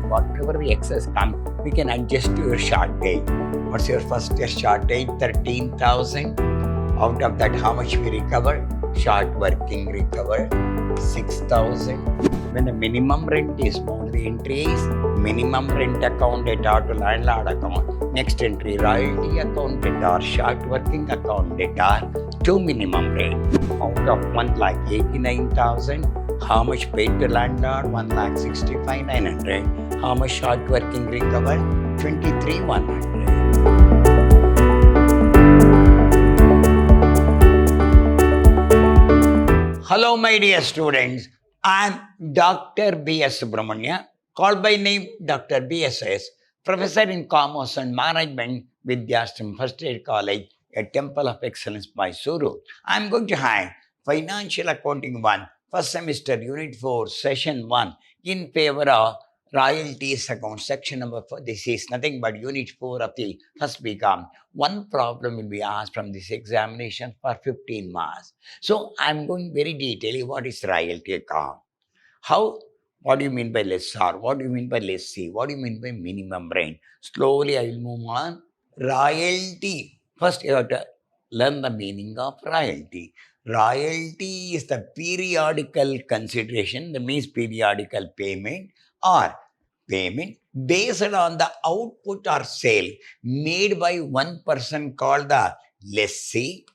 whatever the excess comes, we can adjust to your short date. What's your first year short date? 13,000. Out of that, how much we recover? Short working recover 6,000. When the minimum rent is more, the entry is minimum rent account data to landlord account. Next entry, royalty account data, short working account data to minimum rent. Out of 1,89,000, how much paid to landlord? 1,65,900. How much short working recovered? 23,100. Hello, my dear students. I am Dr. B.S. Subramania, called by name Dr. B.S.S., Professor in Commerce and Management, Vidhyaashram First Aid College, a Temple of Excellence, MYSURU. I am going to have Financial Accounting 1, First Semester, Unit 4, Session 1, in favor of Royalties Account, Section number 4. This is nothing but Unit 4 of the first BCom. One problem will be asked from this examination for 15 marks. So I'm going very detailedly what is royalty account. What do you mean by lessor? What do you mean by lessee? What do you mean by minimum rent? Slowly I will move on. Royalty. First you have to learn the meaning of royalty. Royalty is the periodical consideration, that means periodical payment or payment based on the output or sale made by one person called the lessee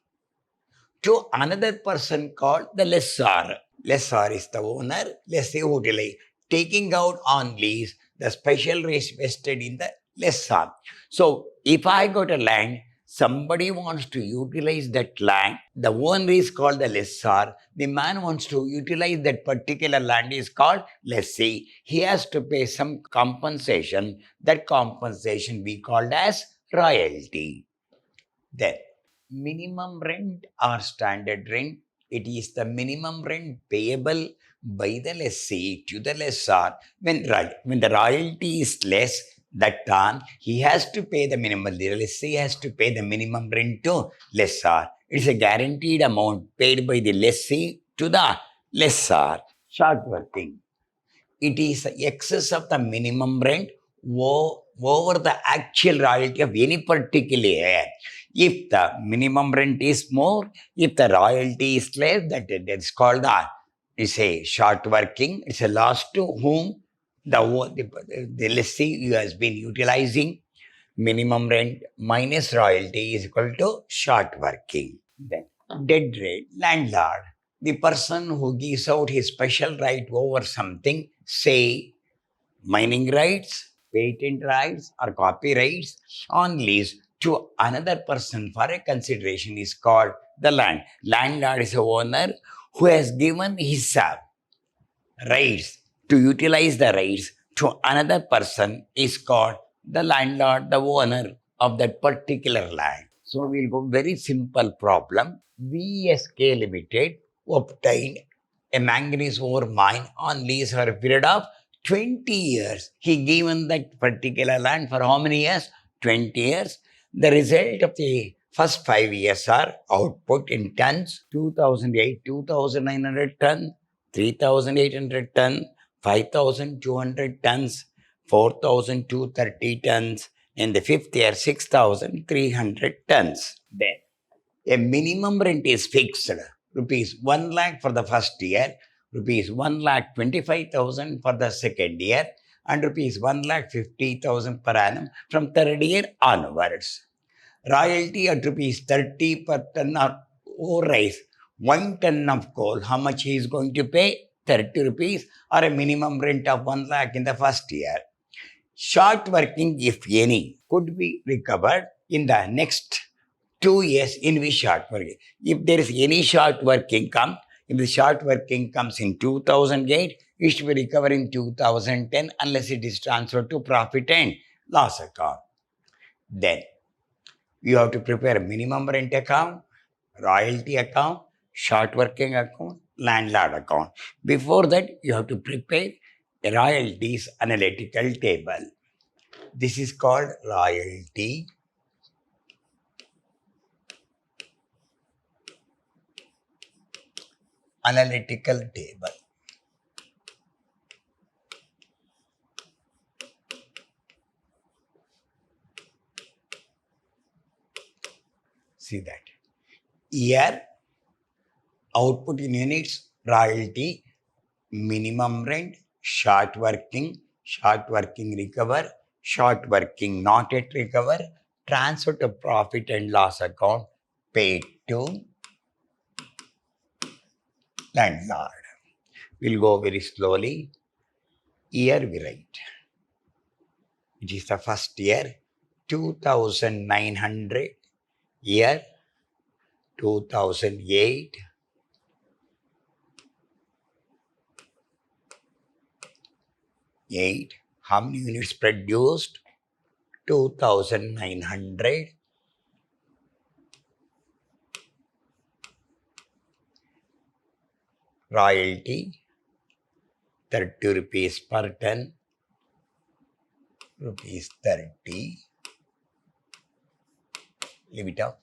to another person called the lessor. Lessor is the owner, lessee utilize. Taking out on lease, the special rates vested in the lessor. So if I got a land, somebody wants to utilize that land, the owner is called the lessor, the man wants to utilize that particular land is called lessee. He has to pay some compensation. That compensation we called as royalty. Then minimum rent or standard rent, it is the minimum rent payable by the lessee to the lessor. When the royalty is less, that time he has to pay the minimum. The lessee has to pay the minimum rent to lessor. It's a guaranteed amount paid by the lessee to the lessor. Short working. It is the excess of the minimum rent over the actual royalty of any particular year. If the minimum rent is more, if the royalty is less, that's called a short working. It's a loss to whom the lessee who has been utilizing minimum rent minus royalty is equal to short working. Then dead rate, landlord, the person who gives out his special right over something, say mining rights, patent rights, or copyrights on lease to another person for a consideration is called the land. Landlord is a owner who has given his rights to utilize the rights to another person is called the landlord, the owner of that particular land. So we'll go very simple problem. VSK Limited obtained a manganese ore mine on lease for a period of 20 years. He given that particular land for how many years? 20 years. The result of the first 5 years are output in tons, 2008, 2,900 tons, 3,800 tons, 5,200 tons, 4,230 tons, in the fifth year, 6,300 tons. Then, a minimum rent is fixed, rupees 1 lakh for the first year, rupees 1,25,000 for the second year, and rupees 1,50,000 per annum from third year onwards. Royalty at rupees 30 per ton of ore rice. 1 ton of coal, how much he is going to pay? 30 rupees, or a minimum rent of 1 lakh in the first year. Short working, if any, could be recovered in the next 2 years in which short working. If there is any short working come, if the short working comes in 2008, it should be recovered in 2010 unless it is transferred to profit and loss account. Then you have to prepare a minimum rent account, royalty account, short working account, landlord account. Before that, you have to prepare a royalties analytical table. This is called royalty analytical table. See that. Year, output in units, royalty, minimum rent, short working recover, short working not yet recover, transfer to profit and loss account, paid to landlord. We'll go very slowly. Year we write. It is the first year, 2900. Year, 2008. How many units produced? 2900. Royalty, 30 rupees per ton. Rupees 30. Leave it out.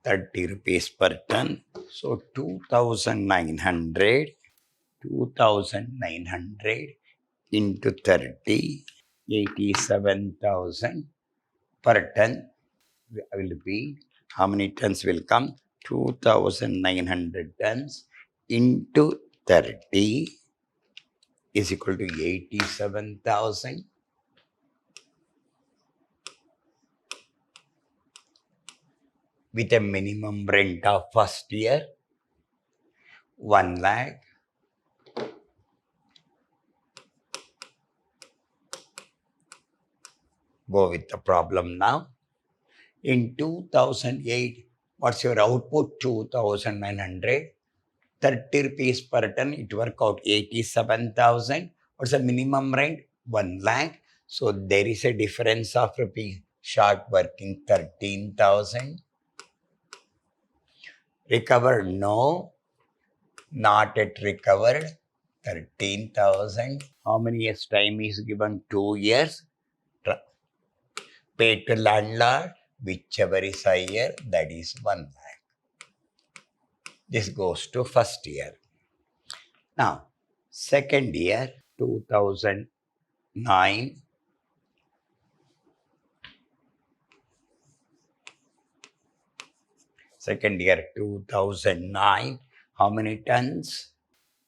30 rupees per ton. So 2900 into 30, 87,000 per ton. I will repeat. How many tons will come? 2,900 tons into 30 is equal to 87,000. With a minimum rent of first year, 1 lakh. Go with the problem now. In 2008, what's your output? 2,900. 30 rupees per ton, it work out 87,000. What's the minimum rent? 1 lakh. So there is a difference of rupees. Short working 13,000. Recovered? No. Not yet recovered. 13,000. How many years time is given? 2 years. Paid to landlord, whichever is higher, that is 1 lakh. This goes to first year. Now, second year, 2009. Second year, 2009. How many tons?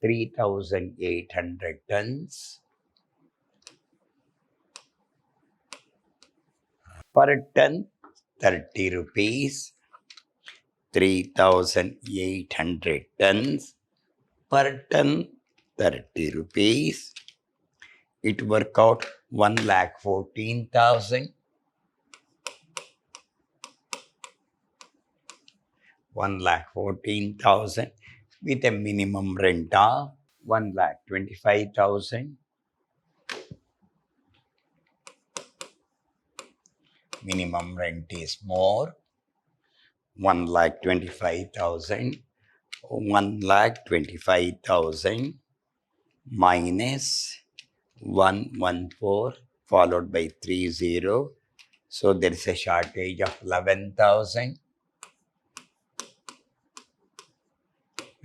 3,800 tons. Per ton, 30 rupees. 3,800 tons. Per ton, 30 rupees. It work out 1,14,000. 1,14,000 with a minimum rent of 1,25,000. Minimum rent is more. 1,25,000. 1,25,000 minus 114 followed by 30. So there is a shortage of 11,000.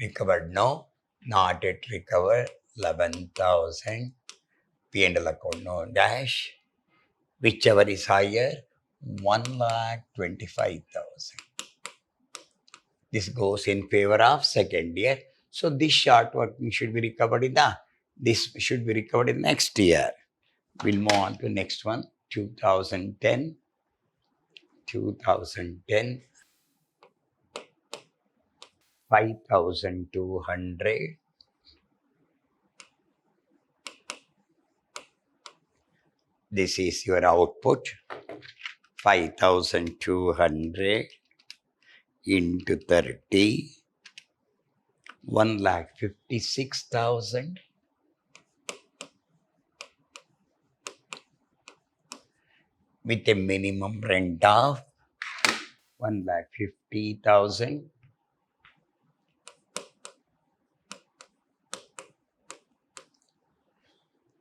Recovered? No. Not yet recovered. 11,000. P&L account? No dash. Whichever is higher, 1,25,000. This goes in favor of second year. So this short working should be recovered in this should be recovered in next year. We'll move on to next one. 2010. 5,200. This is your output. 5,200 into 30. 1,56,000. With a minimum rent of 1,50,000.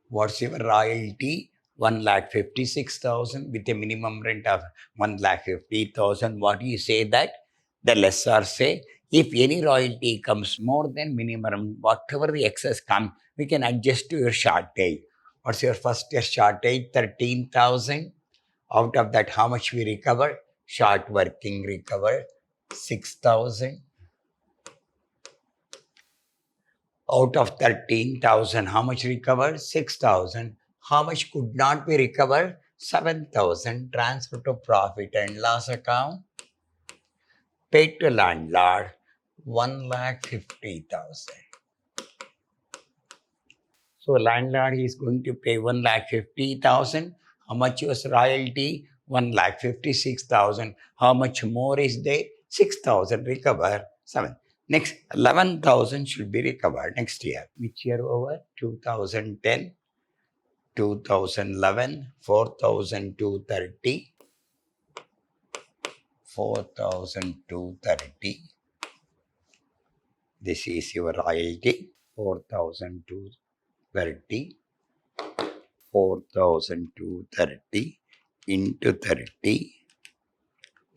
What's your royalty? 1,56,000 with a minimum rent of 1,50,000. What do you say that? The lessor say, if any royalty comes more than minimum, whatever the excess comes, we can adjust to your shortage. What's your first year shortage? 13,000. Out of that, how much we recovered? Short working recovered 6,000. Out of 13,000, how much recovered? 6,000. How much could not be recovered? 7,000. Transfer to profit and loss account. Paid to landlord 1,50,000. So landlord is going to pay 1,50,000. How much was royalty? 1,56,000. How much more is there? 6,000 recover. 7. Next, 11,000 should be recovered next year. Which year over? 2010, 2011, 4,230, 4,230. This is your royalty. 4,230, 4,230 into 30,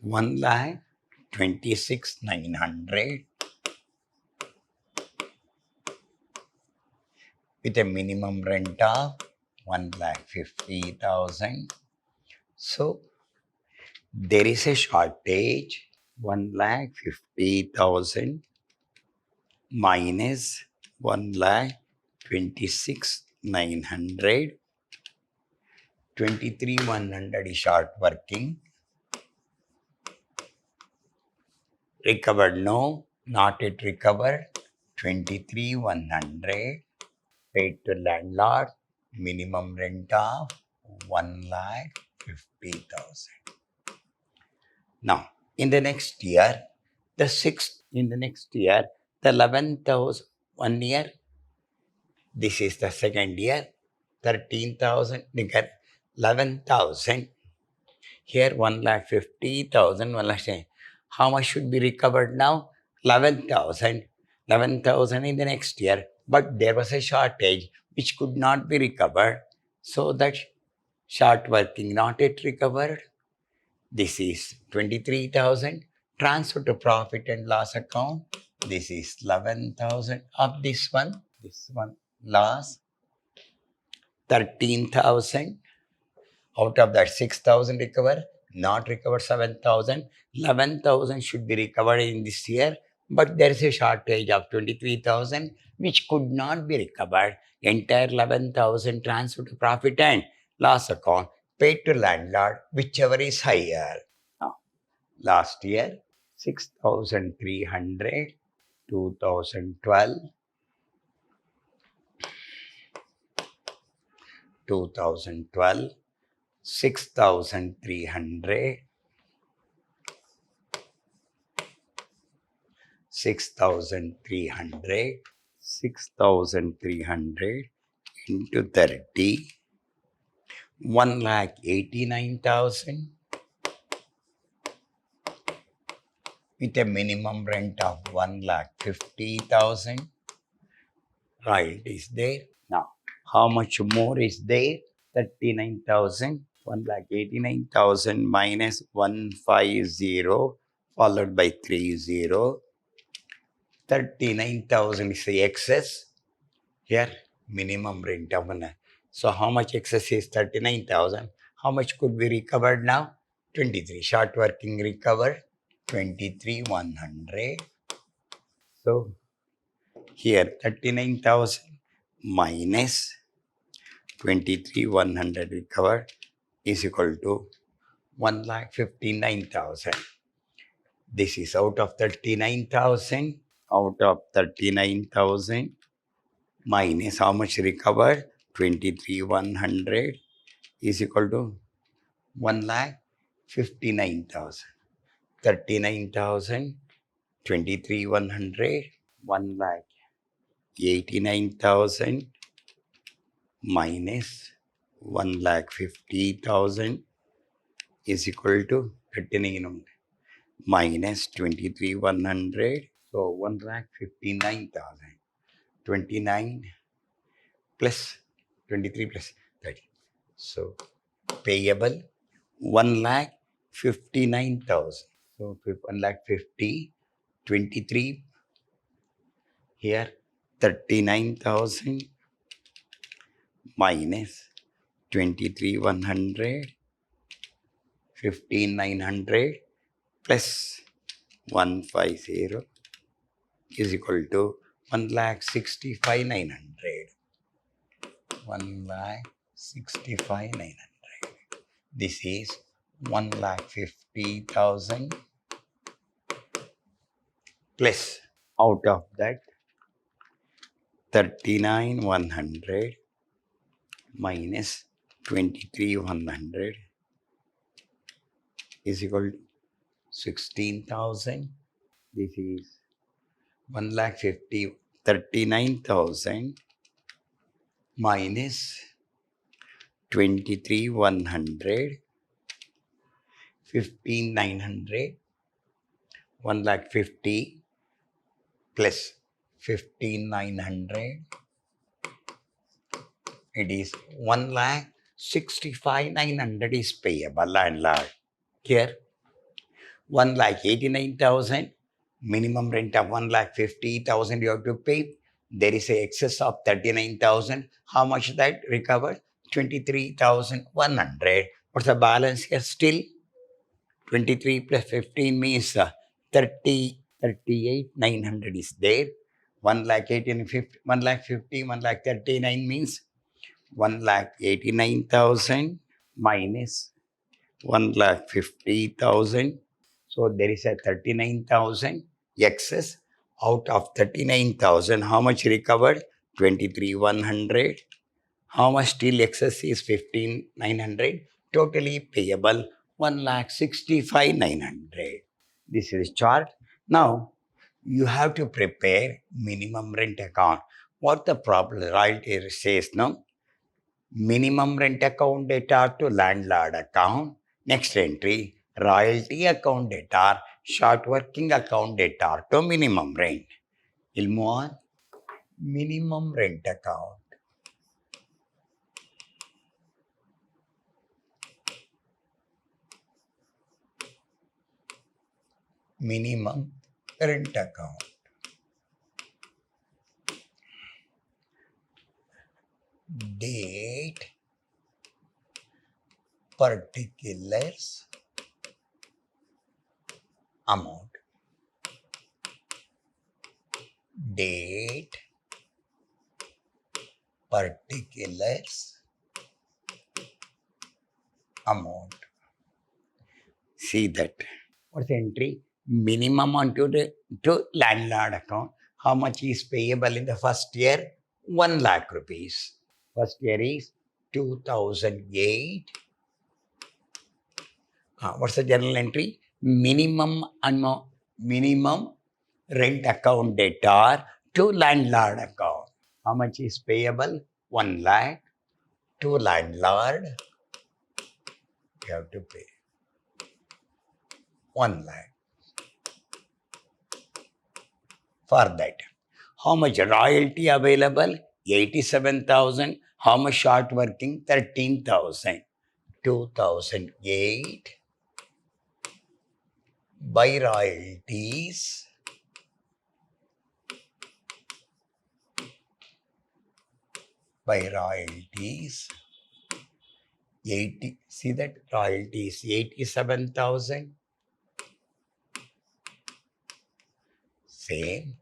1,26,900 with a minimum rent of 1,50,000. So there is a shortage 1,50,000 minus 1,26,900. 23,100 is short working. Recovered? No, not yet recovered. 23,100 paid to landlord. Minimum rent of 1,50,000. Now, in the next year, the 11,000, 1 year. This is the second year. 13,000, 11,000. Here 1,50,000, 1,00,000. How much should be recovered now? 11,000. 11,000 in the next year. But there was a shortage which could not be recovered. So that short working not yet recovered. This is 23,000. Transfer to profit and loss account. This is 11,000 of this one loss. 13,000. Out of that 6,000 recover, not recovered 7,000. 11,000 should be recovered in this year, but there is a shortage of 23,000 which could not be recovered. Entire 11,000 transfer to profit and loss account, paid to landlord, whichever is higher. Now, last year 6,300, 2012, 2012, 6,300, 6,300, 6,300 into 30, 1,89,000 with a minimum rent of 1,50,000. Right is there. Now, how much more is there? 39,000. 1,89,000 minus 150 followed by 30. 39,000 is the excess. Here, minimum rent of 1. So how much excess is 39,000? How much could be recovered now? 23. Short working recovered 23,100. So here 39,000 minus 23,100 recovered is equal to 1,59,000. This is out of 39,000. Out of 39,000 minus how much recovered? 23,100 is equal to 1,59,000. 39,000, 23,100, 1,89,000 minus 1,50,000 is equal to 39 minus 23,100. So 1,59,000. 29 plus 23 plus 30. So payable 1,59,000. So 1,50,000, 23 here 39,000 minus 23,100 15,900 plus 150 is equal to 1,65,900. 1,65,900. This is 1,50,000 plus out of that 39,100 minus 23,100 is equal to 16,000. This is 39,000 minus 23,100, 15,900, 1,50,000 plus 15,900. It is 1,65,900 is payable landlord. Here 1,89,000 minimum rent of 1,50,000 you have to pay. There is a excess of 39,000. How much that recovered? 23,100. What's the balance here? Still 23 plus 15 means 38,900 is there. 1,50,000, 1,39 means 1,89,000 minus 1,50,000. So there is a 39,000 excess. Out of 39,000, how much recovered? 23,100. How much still excess is 15,900. Totally payable 1,65,900. This is chart. Now you have to prepare minimum rent account. What the problem royalty says now? Minimum rent account data to landlord account. Next entry, royalty account data, short working account data to minimum rent. We'll move on. Minimum rent account. Minimum rent account. Date, particulars, amount. Date, particulars, amount. See that. What's the entry? Minimum onto the landlord account. How much is payable in the first year? 1 lakh rupees. First year is 2008. What's the journal entry? Minimum rent account data to landlord account. How much is payable? 1 lakh. To landlord, you have to pay 1 lakh. For that, how much royalty available? 87,000. How much short working? 13,000. 2008 by royalties. By royalties. 80. See that royalties 87,000. Same.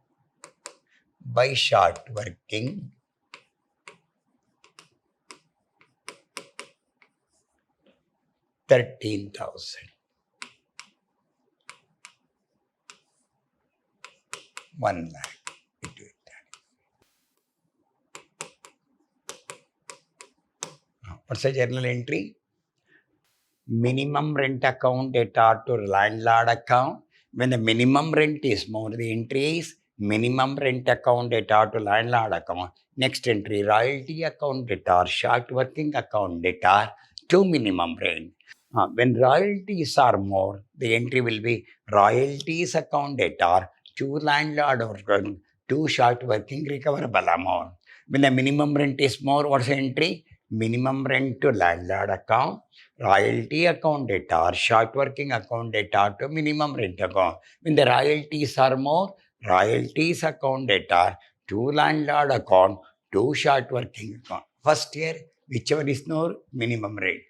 By short working 13,000. 1 lakh. What's the journal entry? Minimum rent account data to landlord account. When the minimum rent is more, the entry is minimum rent account data to landlord account. Next entry, royalty account data, short working account data to minimum rent. When royalties are more, the entry will be royalties account data to landlord or to short working recoverable amount. When the minimum rent is more, what's the entry? Minimum rent to landlord account, royalty account data, short working account data to minimum rent account. When the royalties are more, royalties account data to landlord account to short working account. First year, whichever is more, minimum rate.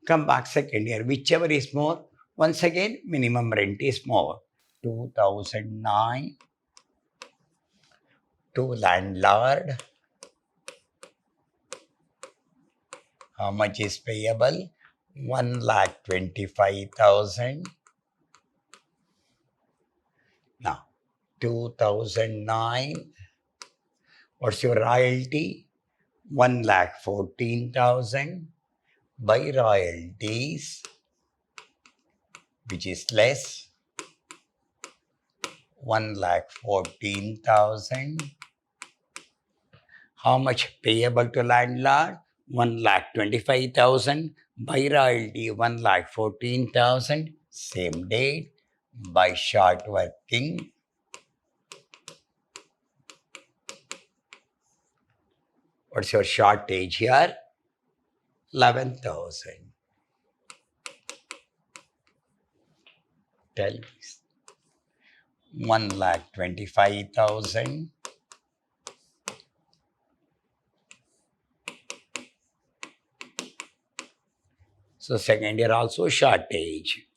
Come back second year, whichever is more. Once again, minimum rent is more. 2009 to landlord. How much is payable? 1,25,000. Now, 2009. What's your royalty? 1,14,000 by royalties, which is less. 1,14,000. How much payable to landlord? 1,25,000 by royalty. 1,14,000. Same date. By short working. What's your shortage here? 11,000. Tell me. 1,25,000. So second year also shortage.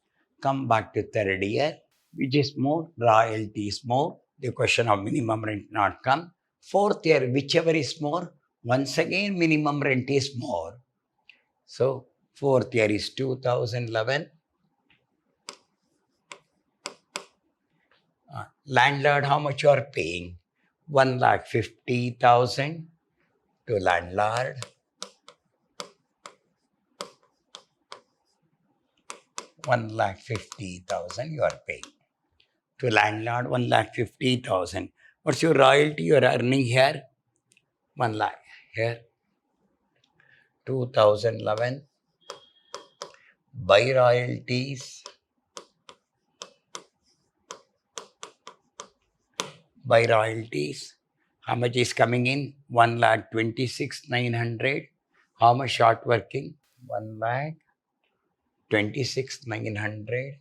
Come back to third year, which is more, royalty is more. The question of minimum rent not come. Fourth year, whichever is more, once again minimum rent is more. So fourth year is 2011. Landlord, how much you are paying? 1,50,000 to landlord. 1,50,000 you are paying. To landlord, 1,50,000. What's your royalty you are earning here? 1 lakh. Here, 2011. By royalties. By royalties. How much is coming in? 1,26,900. How much short working? 1,26,900.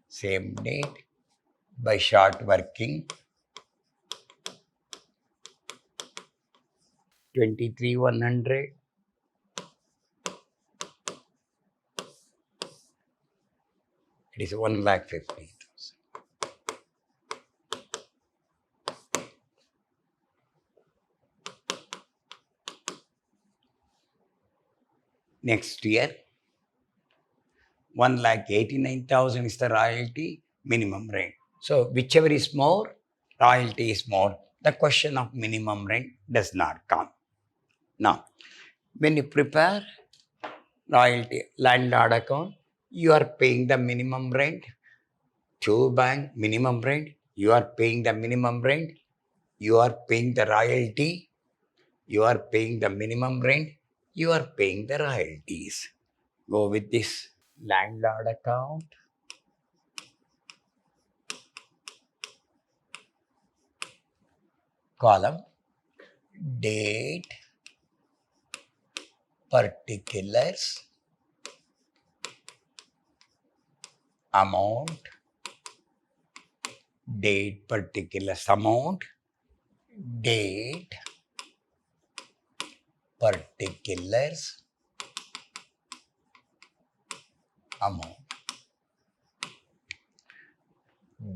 Same date. By short working. 23,100. It is 1,50,000. Next year, 1,89,000 is the royalty minimum rent. So whichever is more, royalty is more. The question of minimum rent does not come. Now, when you prepare royalty landlord account, you are paying the minimum rent. To bank minimum rent, you are paying the minimum rent. You are paying the royalty. You are paying the minimum rent. You are paying the royalties. Go with this landlord account. Column date, particulars, amount, date, particulars, amount, date, particulars, amount,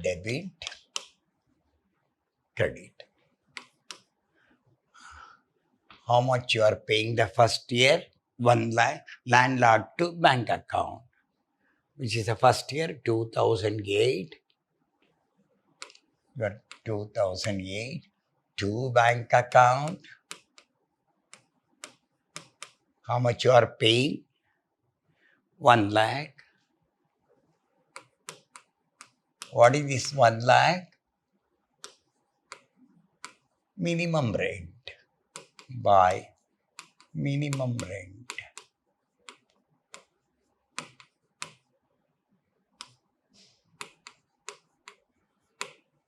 debit, credit. How much you are paying the first year? 1 lakh. Landlord to bank account, which is the first year, 2008. You are 2008 to bank account. How much you are paying? 1 lakh. What is this 1 lakh? Minimum rent. By minimum rent.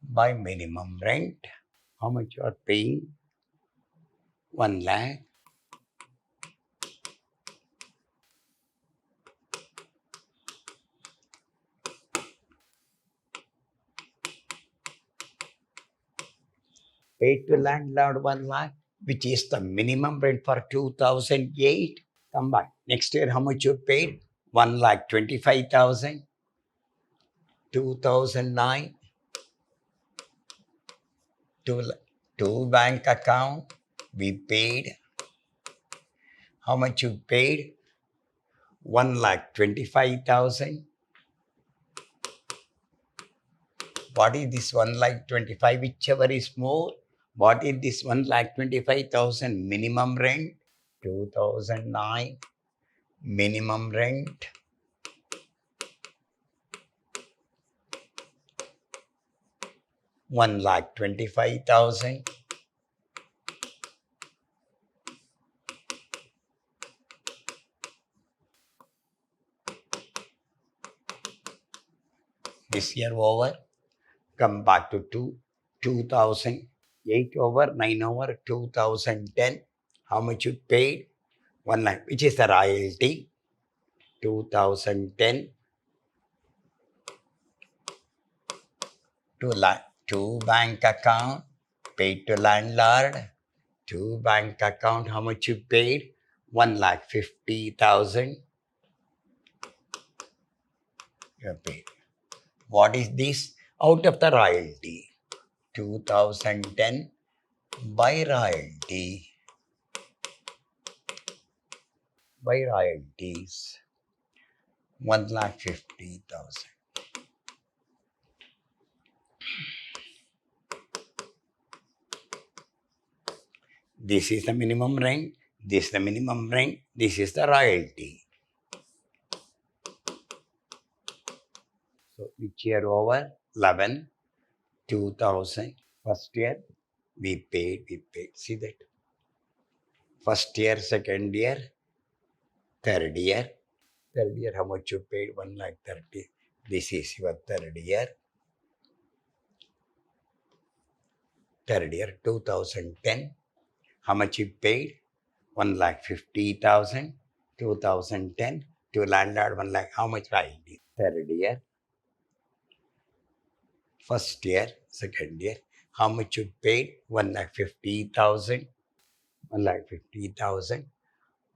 By minimum rent. How much you are paying? 1 lakh. Paid to landlord 1 lakh. which is the minimum rent for 2008. Come back. Next year, how much you paid? 1,25,000. 2009. Two bank account. We paid. How much you paid? 1,25,000. What is this 1,25,000? Whichever is more. What is this 1,25,000 minimum rent? 2009 minimum rent. $1,25,000. This year over. Come back to 2008 over 9 over 2010. How much you paid? 1 lakh, which is the royalty. 2010. 2 lakh. Two bank account paid to landlord. Two bank account. How much you paid? 1,50,000. You paid. What is this? Out of the royalty. 2010 by royalty. By royalties. 1,50,000. This is the minimum rent. This is the minimum rent. This is the royalty. So which year over? 11, 2000. First year we paid. See that? First year, second year, third year. Third year, how much you paid? 1,30,000. This is your third year. Third year, 2010. How much you paid? 1,50,000. 2010 to landlord 1 lakh. How much royalty? Third year. First year, second year. How much you paid? 1,50,000. 1,50,000.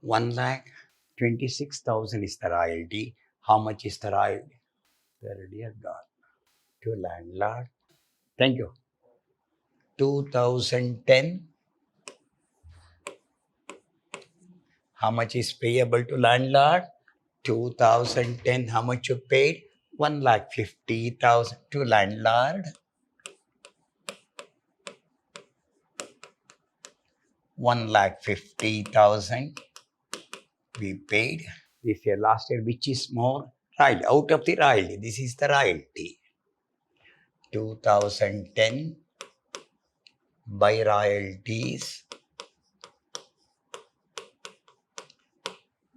1,26,000 is the royalty. How much is the royalty? Third year gone. To landlord. Thank you. 2010. How much is payable to landlord? 2010. How much you paid? 1,50,000 to landlord. 1,50,000 we paid. This year, last year, which is more? Right, out of the royalty. This is the royalty. 2010 by royalties.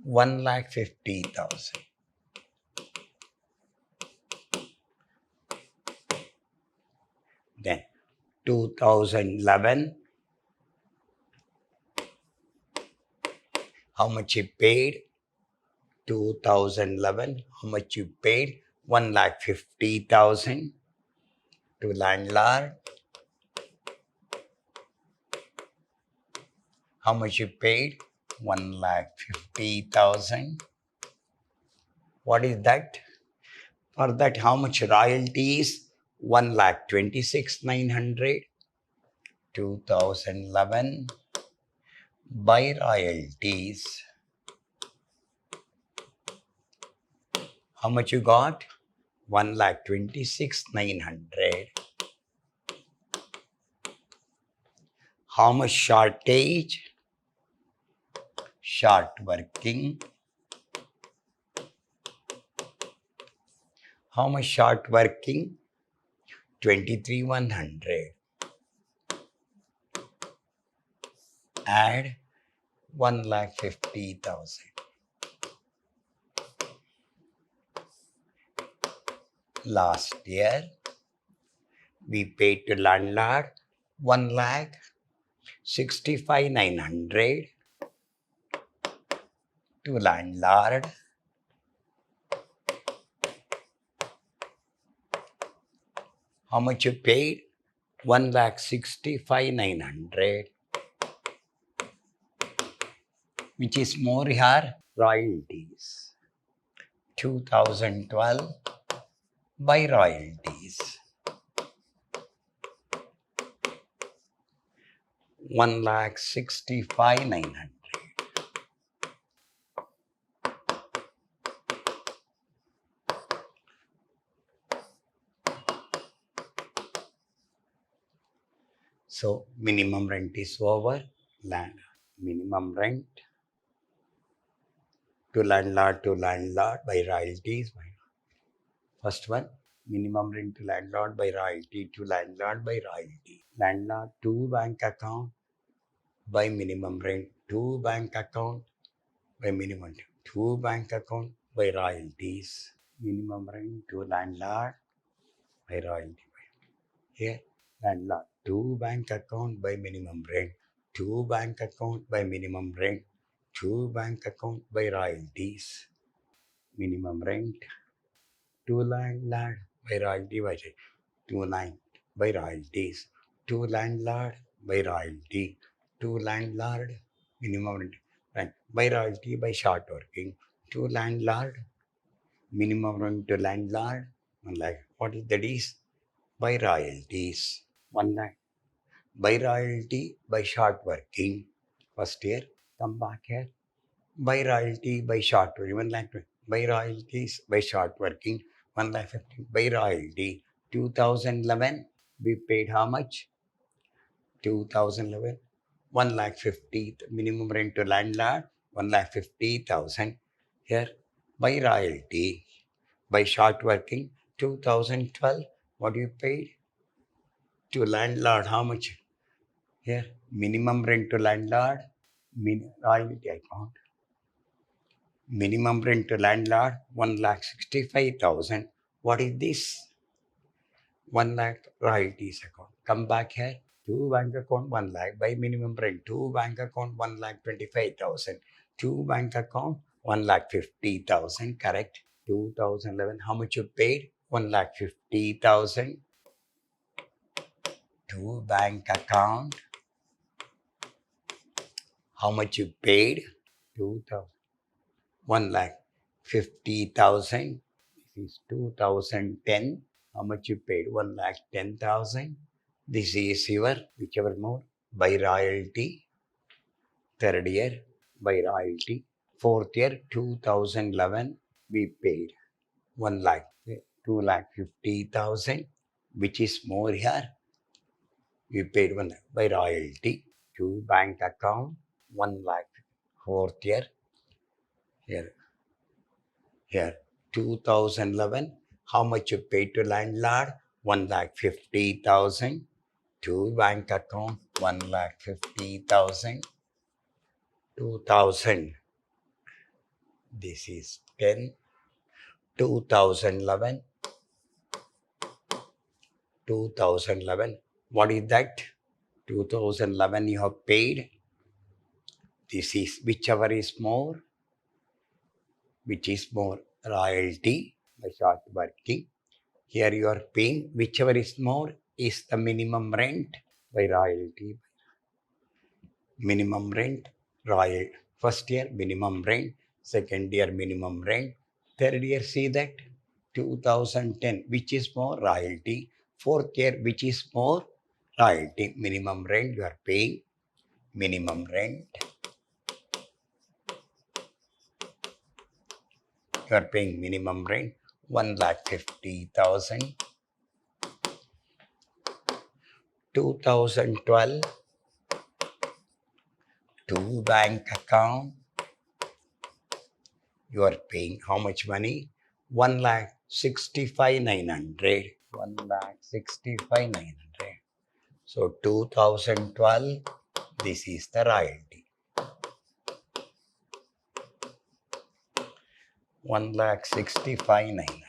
1,50,000. Then 2011. How much you paid? 2011. How much you paid? 1,50,000 to landlord. How much you paid? 1,50,000. What is that? For that, how much royalties? 1,26,900. 2011 by royalties. How much you got? 1,26,900. How much shortage? Short working. How much short working? 23,100. Add 1,50,000. Last year, we paid to landlord 1,65,900 to landlord. How much you paid? 1,65,900. which is more here, royalties. 2012 by royalties. 1,65,900. So minimum rent is over. Land minimum rent to landlord by royalties. First one, minimum rent to landlord by royalty to landlord by royalty. Landlord to bank account by minimum rent to bank account by minimum to bank account by royalties. Minimum rent to landlord by royalty. Here, landlord to bank account by minimum rent to bank account by minimum rent to bank account by royalties. Minimum rent to landlord by royalty by to land by royalties, to landlord by royalty, to landlord minimum rent by royalty by short working, to landlord minimum rent to landlord 1 lakh. What is that is by royalties 1 lakh by royalty by short working. First year, come back here by royalty by short working 1 lakh by royalties by short working 1 lakh 15 by royalty. 2011 we paid how much? 2011 1 lakh 50 minimum rent to landlord 1 lakh 50,000 here by royalty by short working. 2012 what you paid to landlord how much here? Minimum rent to landlord royalty account. Minimum rent to landlord 1,65,000. What is this? 1 lakh royalties account. Come back here. To bank account 1 lakh by minimum rent. To bank account 1,25,000. To bank account 1,50,000. Correct. 2011. How much you paid? 1,50,000. To bank account. How much you paid? 2,000. 1,50,000. This is 2010. How much you paid? 1,10,000. This is your whichever more by royalty. Third year by royalty. Fourth year 2011 we paid 1 lakh 2,50,000, which is more here. We paid 1 lakh by royalty to bank account 1 lakh. Fourth year here 2011. How much you paid to landlord? 1,50,000. To bank account 1,50,000. 2000. This is 10. 2011. 2011. What is that? 2011 you have paid. This is whichever is more. Which is more? Royalty by short working. Here you are paying whichever is more is the minimum rent by royalty. Minimum rent, royal. First year minimum rent, second year minimum rent, third year see that 2010 which is more? Royalty. Fourth year which is more? Royalty. Minimum rent you are paying. Minimum rent you are paying minimum rent 1,50,000. 2012 to bank account you are paying how much money? 1,65,900. 1,65,900. So 2012 this is the royalty. 1,65,900.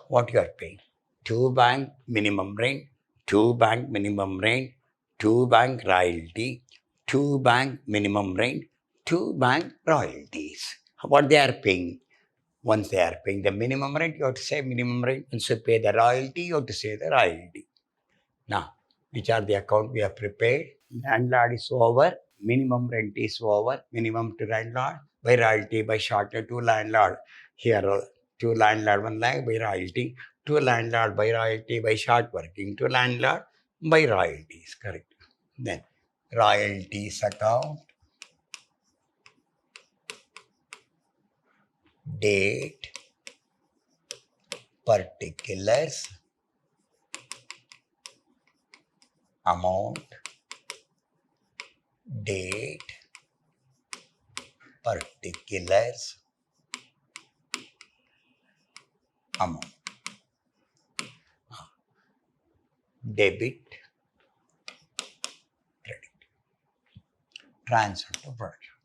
What you are paying? To bank minimum rent, to bank minimum rent, to bank royalty, to bank minimum rent, to bank royalties. What they are paying? Once they are paying the minimum rent, you have to say minimum rent. Once you pay the royalty, you have to say the royalty. Now, which are the account we have prepared? Landlord is over. minimum rent is over, minimum to landlord, by royalty by shorter to landlord. Here, to landlord 1 lakh by royalty, to landlord by royalty by short working, to landlord by royalties, correct. Then, royalties account, date, particulars, amount, date, particulars, amount. Debit, credit, transfer to production.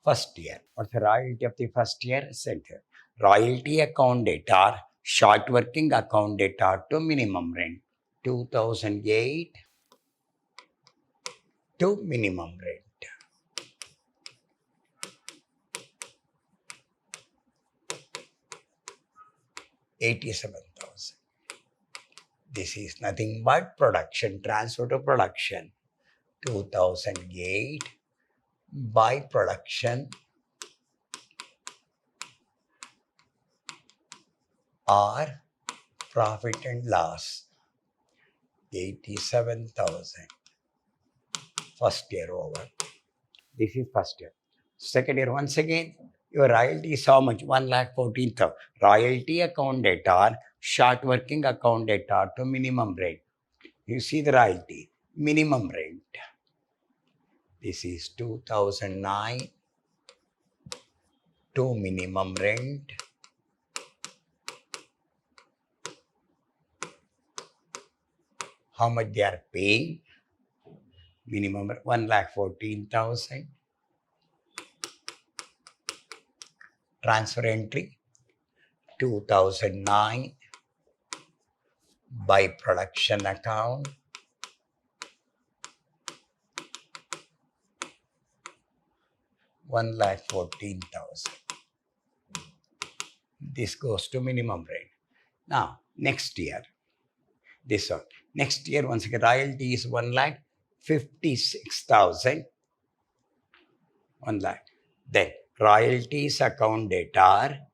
First year. What's the royalty of the first year? Center. Royalty account data, short working account data to minimum rent. 2008 to minimum rent. 87,000. This is nothing but production, transfer to production. 2008 by production or profit and loss. 87,000. First year over. This is first year. Second year, once again, your royalty is how much? 1,14,000. Royalty account data, short working account data to minimum rate. You see the royalty, minimum rate. This is 2009 to minimum rent. How much they are paying? Minimum 1,14,000. Transfer entry 2009 by production account. $1,14,000. This goes to minimum rate. Now, next year, this one. Next year, once again, royalty is 1,56,000. 1 lakh. Then, royalties account data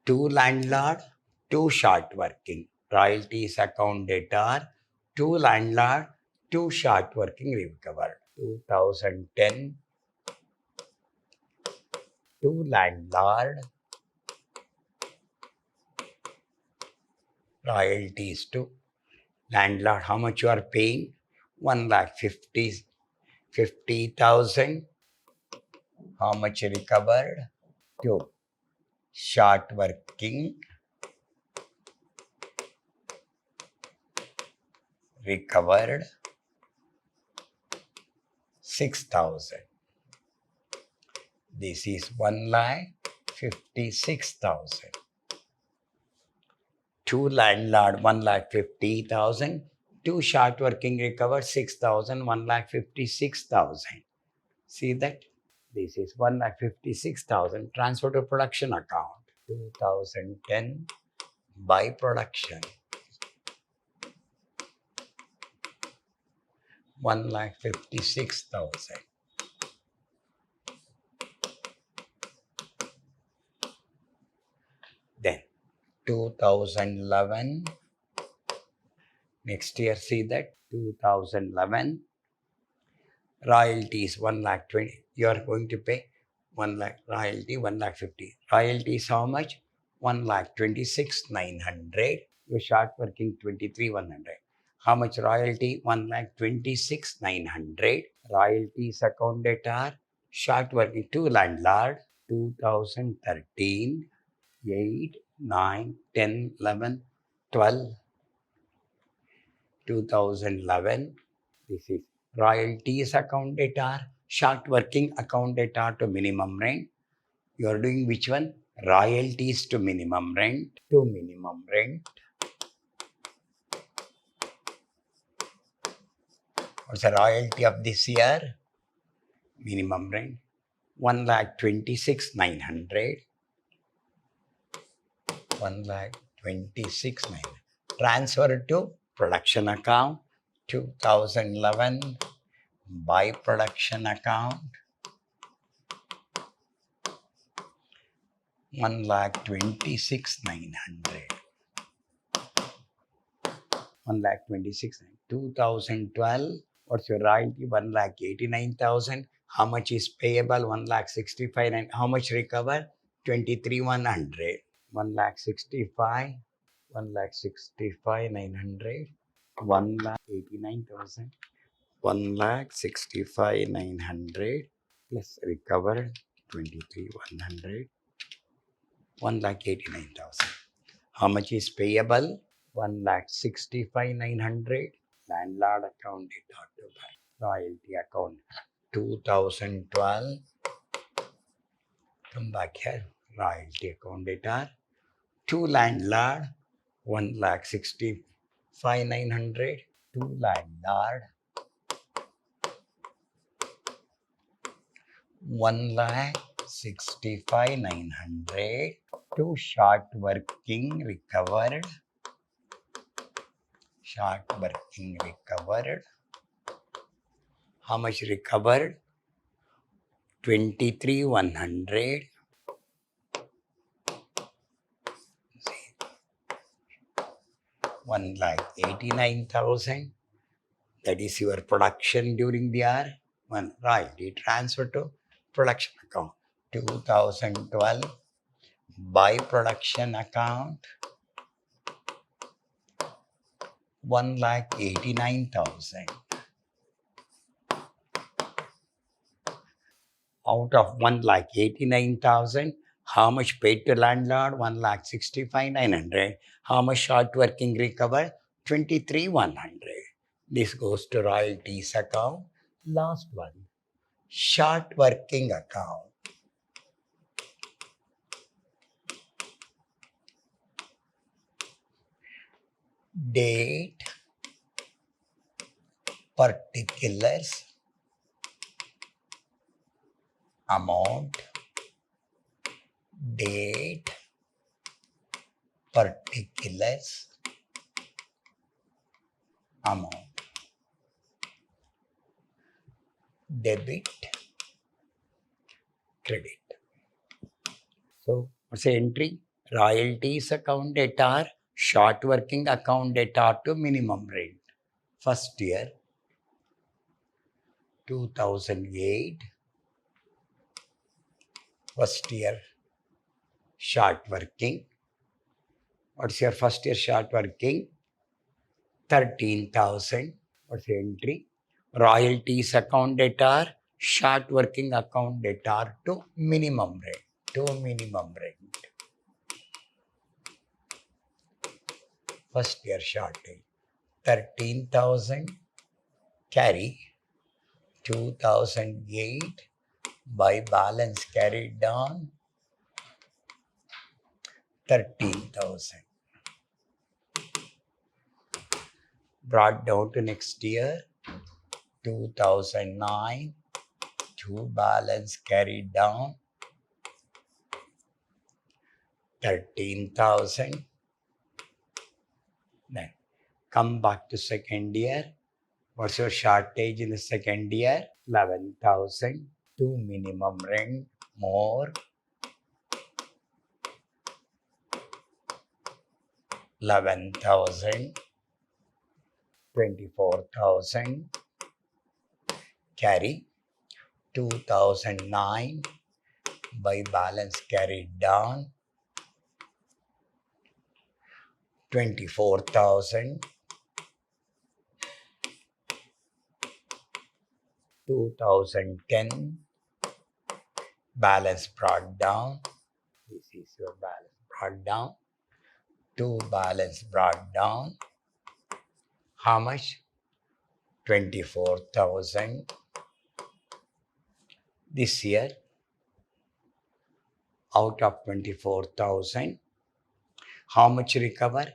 to landlord, to short working. Royalties account data to landlord, to short working recovered. 2010 to landlord, royalties to landlord. How much you are paying? 1,50,000. How much recovered? To short working recovered 6,000. This is 1,56,000. To landlord 1,50,000. To short working recovered 6,000. 1,56,000. See that? This is 1,56,000. Transfer to production account. 2010 by production. 1,56,000. Then 2011. Next year, see that 2011. Royalties 1,20,000. You are going to pay 1 lakh royalty, 1,50,000. Royalty is how much? 1,26,900. Your short working 23,100. How much royalty? 1,26,900. Royalties account data, short working to landlord 2013, 8, 9, 10, 11, 12, 2011. This is royalties account data, short working account data to minimum rent. You are doing which one? Royalties to minimum rent. To minimum rent. What's the royalty of this year? Minimum rent 1,26,900. 1,26,900. Transfer to production account 2011 by production account 1,26,900. 1,26,900. 2012, what's your royalty? 1,89,000. How much is payable? 1,65,900. How much recover? 23,100. 1,65,000. 1,65,900. 1,89,000. 1,65,900 plus recovered 23,100. 1,89,000. How much is payable? 1,65,900. Landlord account it ought to buy. Royalty account 2012. Come back here. Royalty account data. Two landlord 1,65,900. Two landlord 1,65,900. Two short working recovered. Short working recovered. How much recovered? 23,100. 1,89,000. That is your production during the year. Right, it transfer to production account. 2012 by production account 1,89,000. Out of 1,89,000, how much paid to landlord? 1,65,900. How much short working recovered? 23,100. This goes to royalties account. Last one, short working account. Date, particulars, amount, date, particulars, amount. Debit, credit. So, what's the entry? Royalties account data, short working account data to minimum rent. First year, 2008. First year, short working. What's your first year short working? 13,000. What's the entry? Royalties account data, short working account data to minimum rent. To minimum rent. First year shortage. 13,000. Carry 2008 by balance carried down 13,000. Brought down to next year 2009 to balance carried down 13,000. Then come back to second year. What's your shortage in the second year? 11,000. To minimum rent more 11,000. 24,000. Carry 2009 by balance carried down 24,000. 2010 balance brought down. This is your balance brought down. To balance brought down. How much? 24,000. This year, out of 24,000, how much recover?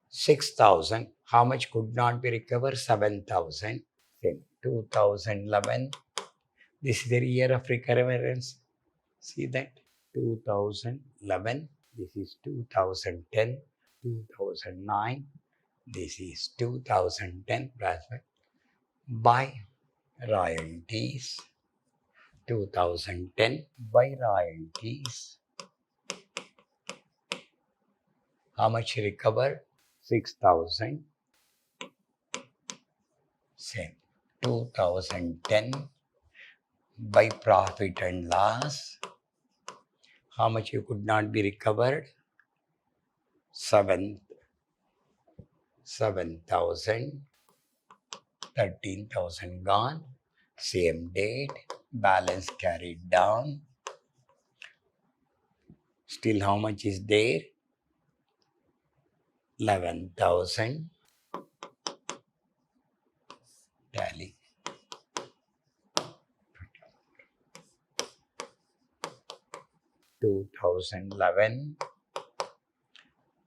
6,000. How much could not be recovered? 7,000. Then 2011. This is the year of recurrence. See that? 2011. This is 2010. 2009. This is 2010. By royalties. 2010 by royalties. How much recovered? 6,000. Same. 2010 by profit and loss. How much you could not be recovered? 7,000. 13,000 gone. Same date. Balance carried down. Still how much is there? 11,000. Tally. 2011.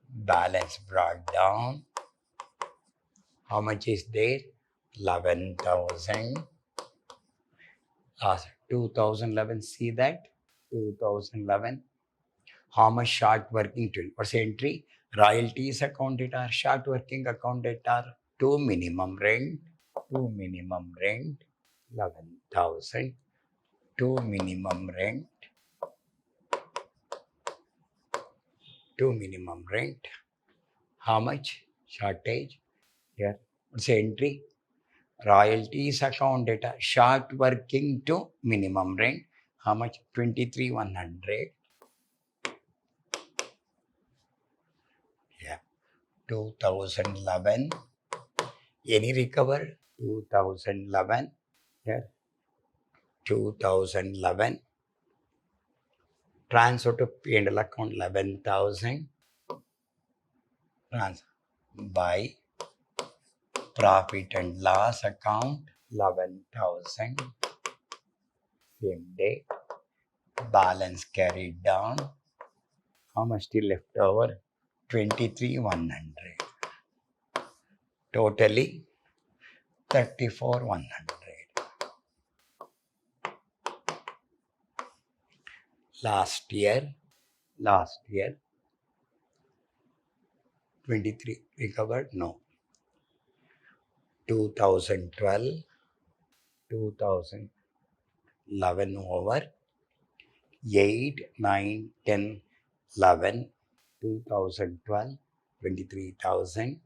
Balance brought down. How much is there? 11,000. 2011, see that? 2011. How much short working to? What's the entry? Royalties accounted are short working accounted are to minimum rent. To minimum rent. 11,000. To minimum rent. To minimum rent. How much? Shortage. Here. What's the entry? Royalties account data, short working to minimum rent. How much? 23,100. Yeah. 2011. Any recover? 2011. Here. 2011. Transfer to P&L account 11,000. Transfer by profit and loss account 11,000. Same day. Balance carried down. How much still left over? 23,100. Totally 34,100. Last year 23 recovered? No. 2012, 2011 over. 8, 9, 10, 11, 2012, 23,000.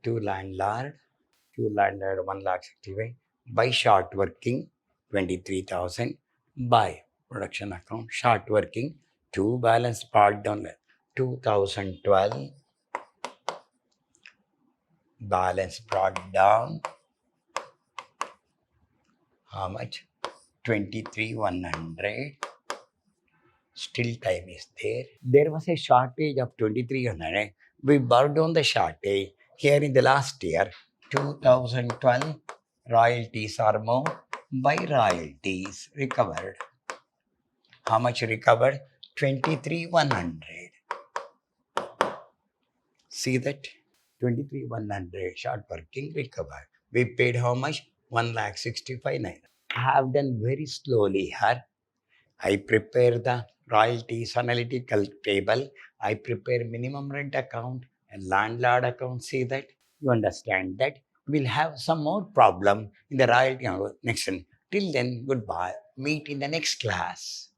To landlord, 1,65,000. By short working, 23,000. By production account, short working, 2 balance part down. 2012, balance brought down. How much? 23,100. Still time is there. There was a shortage of 2,300. We brought down the shortage here in the last year. 2012 royalties are more. By royalties recovered. How much recovered? 23,100. See that? 23,100 short working recovered. We paid how much? 1,65,900. I have done very slowly here. I prepare the royalties analytical table. I prepare minimum rent account and landlord account. See that? You understand that? We'll have some more problem in the royalty next one. Till then, goodbye. Meet in the next class.